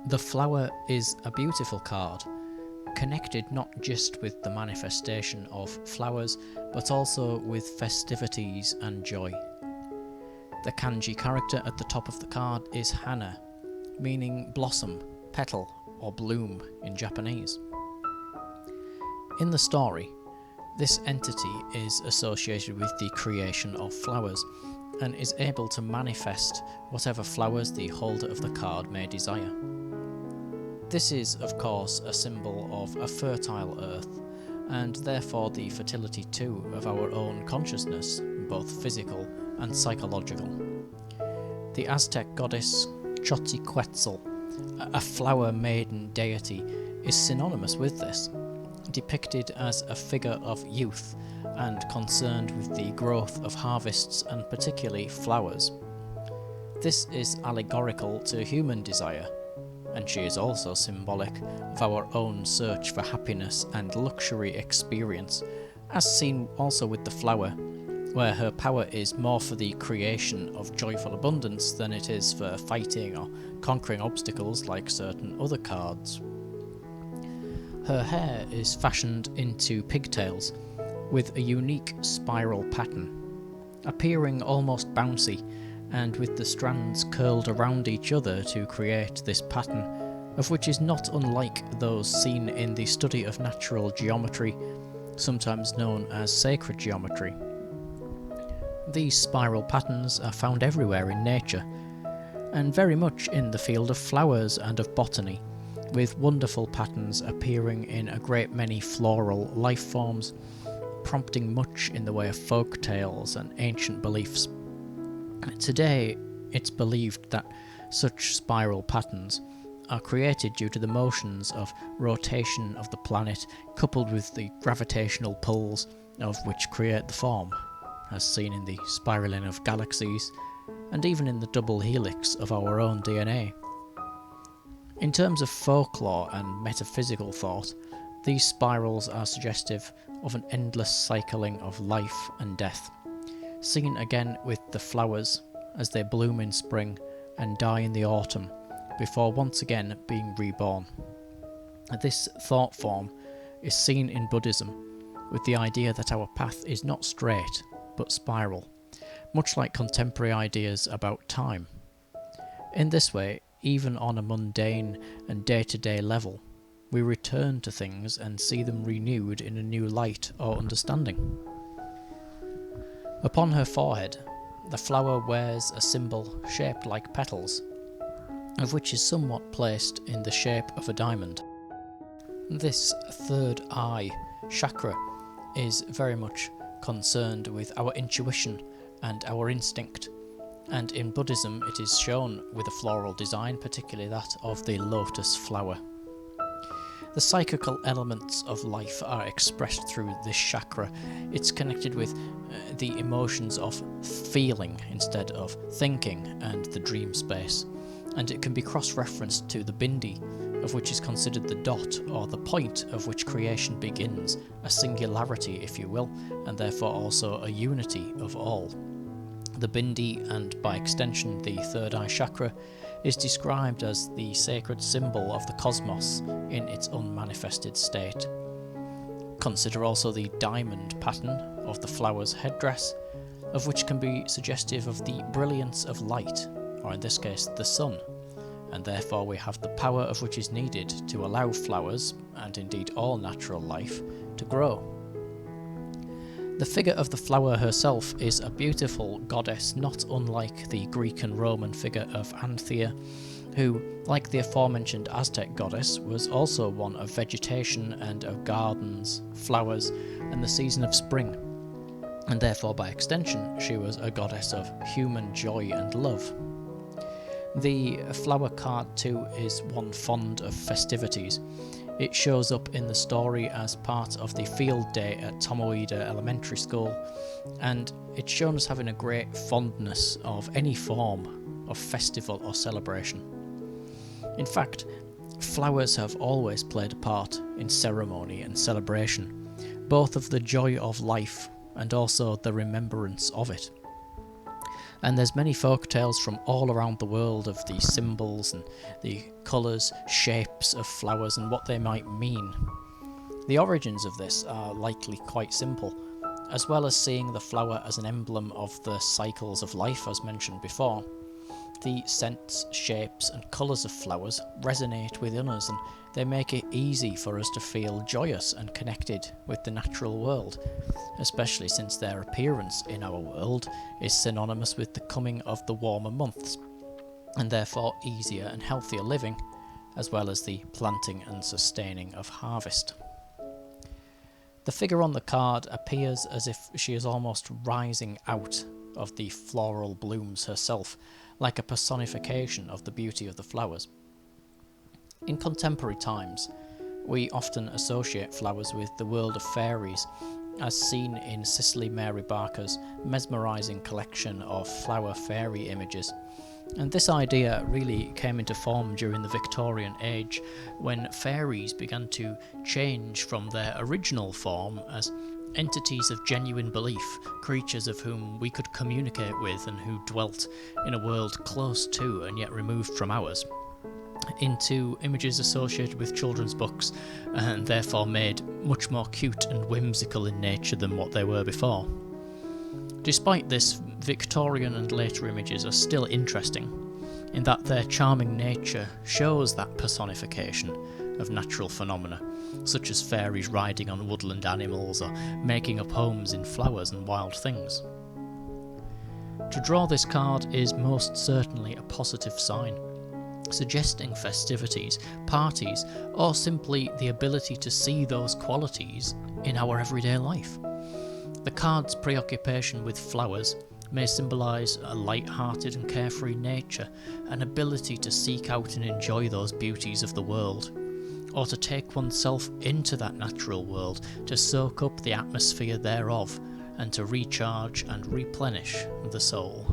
The flower is a beautiful card, connected not just with the manifestation of flowers, but also with festivities and joy. The kanji character at the top of the card is hana, meaning blossom, petal, or bloom in Japanese. In the story, this entity is associated with the creation of flowers, and is able to manifest whatever flowers the holder of the card may desire. This is, of course, a symbol of a fertile earth, and therefore the fertility too of our own consciousness, both physical and psychological. The Aztec goddess Xochiquetzal, a flower maiden deity, is synonymous with this, depicted as a figure of youth and concerned with the growth of harvests and particularly flowers. This is allegorical to human desire, and she is also symbolic of our own search for happiness and luxury experience, as seen also with the flower, where her power is more for the creation of joyful abundance than it is for fighting or conquering obstacles like certain other cards. Her hair is fashioned into pigtails, with a unique spiral pattern, appearing almost bouncy, and with the strands curled around each other to create this pattern, of which is not unlike those seen in the study of natural geometry, sometimes known as sacred geometry. These spiral patterns are found everywhere in nature, and very much in the field of flowers and of botany, with wonderful patterns appearing in a great many floral life forms, prompting much in the way of folk tales and ancient beliefs. Today, it's believed that such spiral patterns are created due to the motions of rotation of the planet coupled with the gravitational pulls of which create the form, as seen in the spiraling of galaxies, and even in the double helix of our own DNA. In terms of folklore and metaphysical thought, these spirals are suggestive of an endless cycling of life and death, seen again with the flowers as they bloom in spring and die in the autumn, before once again being reborn. This thought form is seen in Buddhism, with the idea that our path is not straight, but spiral, much like contemporary ideas about time. In this way, even on a mundane and day-to-day level, we return to things and see them renewed in a new light or understanding. Upon her forehead, the flower wears a symbol shaped like petals, of which is somewhat placed in the shape of a diamond. This third eye chakra is very much concerned with our intuition and our instinct, and in Buddhism it is shown with a floral design, particularly that of the lotus flower. The psychical elements of life are expressed through this chakra. It's connected with the emotions of feeling instead of thinking and the dream space, and it can be cross-referenced to the bindi, of which is considered the dot or the point of which creation begins, a singularity if you will, and therefore also a unity of all. The bindi, and by extension the third eye chakra, is described as the sacred symbol of the cosmos in its unmanifested state. Consider also the diamond pattern of the flower's headdress, of which can be suggestive of the brilliance of light, or in this case the sun, and therefore we have the power of which is needed to allow flowers, and indeed all natural life, to grow. The figure of the flower herself is a beautiful goddess not unlike the Greek and Roman figure of Anthea, who, like the aforementioned Aztec goddess, was also one of vegetation and of gardens, flowers, and the season of spring, and therefore by extension she was a goddess of human joy and love. The flower card too is one fond of festivities. It shows up in the story as part of the field day at Tomoida Elementary School, and it's shown as having a great fondness of any form of festival or celebration. In fact, flowers have always played a part in ceremony and celebration, both of the joy of life and also the remembrance of it. And there's many folk tales from all around the world of the symbols and the colours, shapes of flowers and what they might mean. The origins of this are likely quite simple. As well as seeing the flower as an emblem of the cycles of life as mentioned before, the scents, shapes and colours of flowers resonate within us, and they make it easy for us to feel joyous and connected with the natural world, especially since their appearance in our world is synonymous with the coming of the warmer months, and therefore easier and healthier living, as well as the planting and sustaining of harvest. The figure on the card appears as if she is almost rising out of the floral blooms herself, like a personification of the beauty of the flowers. In contemporary times, we often associate flowers with the world of fairies, as seen in Cicely Mary Barker's mesmerising collection of flower fairy images. And this idea really came into form during the Victorian age, when fairies began to change from their original form as entities of genuine belief, creatures of whom we could communicate with and who dwelt in a world close to and yet removed from ours, into images associated with children's books and therefore made much more cute and whimsical in nature than what they were before. Despite this, Victorian and later images are still interesting, in that their charming nature shows that personification of natural phenomena, such as fairies riding on woodland animals or making up homes in flowers and wild things. To draw this card is most certainly a positive sign, suggesting festivities, parties, or simply the ability to see those qualities in our everyday life. The card's preoccupation with flowers may symbolise a light-hearted and carefree nature, an ability to seek out and enjoy those beauties of the world, or to take oneself into that natural world, to soak up the atmosphere thereof, and to recharge and replenish the soul.